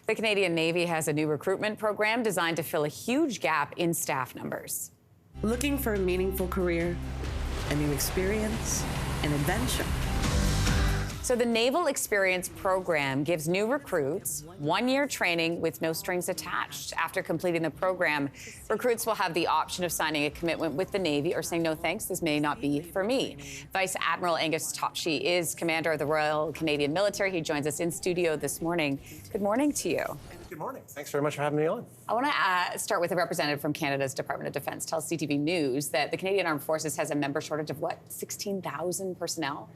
The Canadian Navy has a new recruitment program designed to fill a huge gap in staff numbers. Looking for a meaningful career, a new experience, an adventure. So the Naval Experience Program gives new recruits one-year training with no strings attached. After completing the program, recruits will have the option of signing a commitment with the Navy or saying, no thanks, this may not be for me. Vice Admiral Angus Topshee is Commander of the Royal Canadian Military. He joins us in studio this morning. Good morning to you. Good morning. Thanks very much for having me on. I want to start with a representative from Canada's Department of Defense. Tells CTV News that the Canadian Armed Forces has a member shortage of, 16,000 personnel.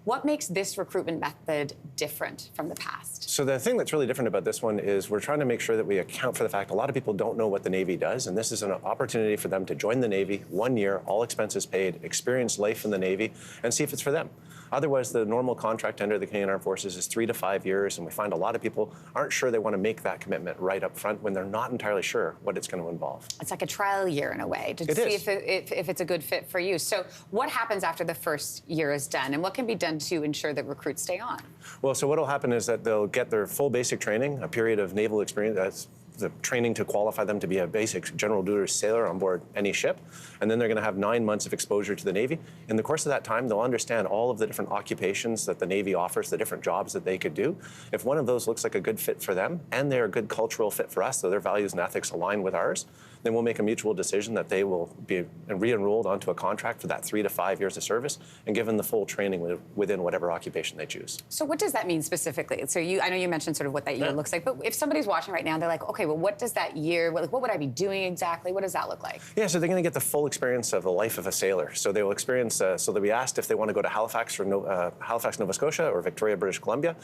What makes this recruitment method different from the past? So the thing that's really different about this one is we're trying to make sure that we account for the fact a lot of people don't know what the Navy does, and this is an opportunity for them to join the Navy 1 year, all expenses paid, experience life in the Navy, and see if it's for them. Otherwise, the normal contract under the Canadian Armed Forces is 3 to 5 years, and we find a lot of people aren't sure they want to make that commitment right up front when they're not entirely sure what it's going to involve. It's like a trial year in a way to see if it's a good fit for you. So what happens after the first year is done, and what can be done to ensure that recruits stay on? Well, so what will happen is that they'll get their full basic training, a period of naval experience, that's the training to qualify them to be a basic general duty sailor on board any ship. And then they're going to have 9 months of exposure to the Navy. In the course of that time, they'll understand all of the different occupations that the Navy offers, the different jobs that they could do. If one of those looks like a good fit for them and they're a good cultural fit for us, so their values and ethics align with ours, then we'll make a mutual decision that they will be re-enrolled onto a contract for that 3 to 5 years of service and given the full training within whatever occupation they choose. So what does that mean specifically? So I know you mentioned sort of what that year looks like, but if somebody's watching right now, they're like, okay, well, what does that year, what would I be doing exactly? What does that look like? Yeah, so they're going to get the full experience of the life of a sailor. So they will experience, so they'll be asked if they want to go to Halifax, Halifax, Nova Scotia, or Victoria, British Columbia.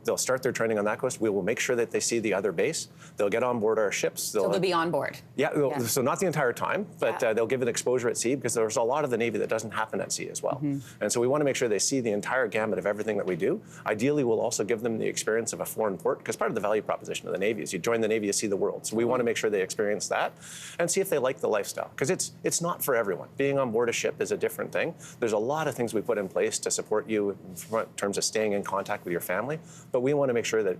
They'll start their training on that coast. We will make sure that they see the other base. They'll get on board our ships. So they'll be on board? Yeah, so not the entire time, but they'll give it exposure at sea because there's a lot of the Navy that doesn't happen at sea as well. And so we want to make sure they see the entire gamut of everything that we do. Ideally, we'll also give them the experience of a foreign port because part of the value proposition of the Navy is you join the Navy, you see the world. So we want to make sure they experience that and see if they like the lifestyle because it's not for everyone. Being on board a ship is a different thing. There's a lot of things we put in place to support you in terms of staying in contact with your family, but we want to make sure that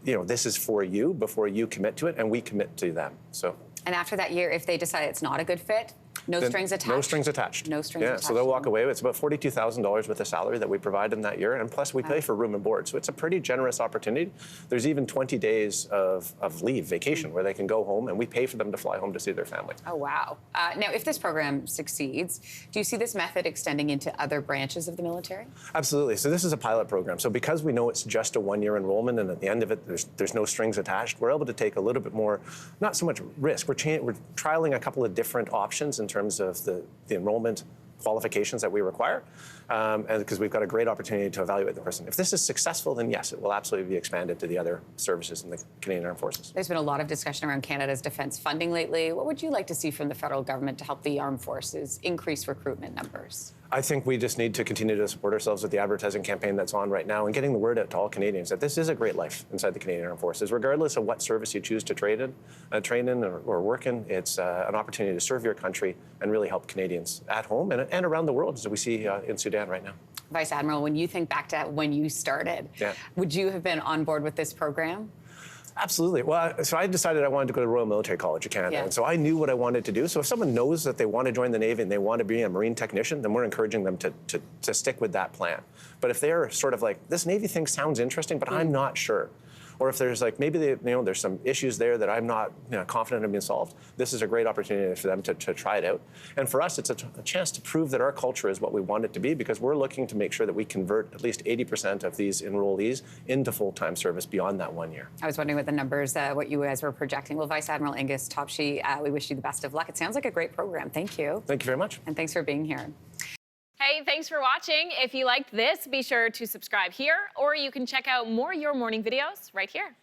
this is for you before you commit to it and we commit to them. So. And after that year, if they decide it's not a good fit, no strings attached? No strings attached. No strings attached. Yeah, so they'll walk away. It's about $42,000 with the salary that we provide in that year, and plus we pay for room and board. So it's a pretty generous opportunity. There's even 20 days of leave, vacation, where they can go home, and we pay for them to fly home to see their family. Oh, wow. Now, if this program succeeds, do you see this method extending into other branches of the military? Absolutely. So this is a pilot program. So because we know it's just a one-year enrollment, and at the end of it, there's no strings attached, we're able to take a little bit more, not so much risk. We're trialing a couple of different options in terms of the enrollment qualifications that we require, and because we've got a great opportunity to evaluate the person. If this is successful, then yes, it will absolutely be expanded to the other services in the Canadian Armed Forces. There's been a lot of discussion around Canada's defence funding lately. What would you like to see from the federal government to help the armed forces increase recruitment numbers? I think we just need to continue to support ourselves with the advertising campaign that's on right now and getting the word out to all Canadians that this is a great life inside the Canadian Armed Forces. Regardless of what service you choose to train in or work in, it's an opportunity to serve your country and really help Canadians at home and around the world, as we see in Sudan right now. Vice Admiral, when you think back to when you started, would you have been on board with this program? Absolutely. Well, so I decided I wanted to go to Royal Military College of Canada, and so I knew what I wanted to do. So if someone knows that they want to join the Navy and they want to be a Marine technician, then we're encouraging them to stick with that plan. But if they're sort of like, this Navy thing sounds interesting, but I'm not sure, or if there's like maybe there's some issues there that I'm not confident have been solved, this is a great opportunity for them to try it out. And for us, it's a chance to prove that our culture is what we want it to be, because we're looking to make sure that we convert at least 80% of these enrollees into full-time service beyond that 1 year. I was wondering what the numbers, what you guys were projecting. Well, Vice Admiral Angus Topshee, we wish you the best of luck. It sounds like a great program. Thank you. Thank you very much. And thanks for being here. Hey, thanks for watching. If you liked this, be sure to subscribe here, or you can check out more Your Morning videos right here.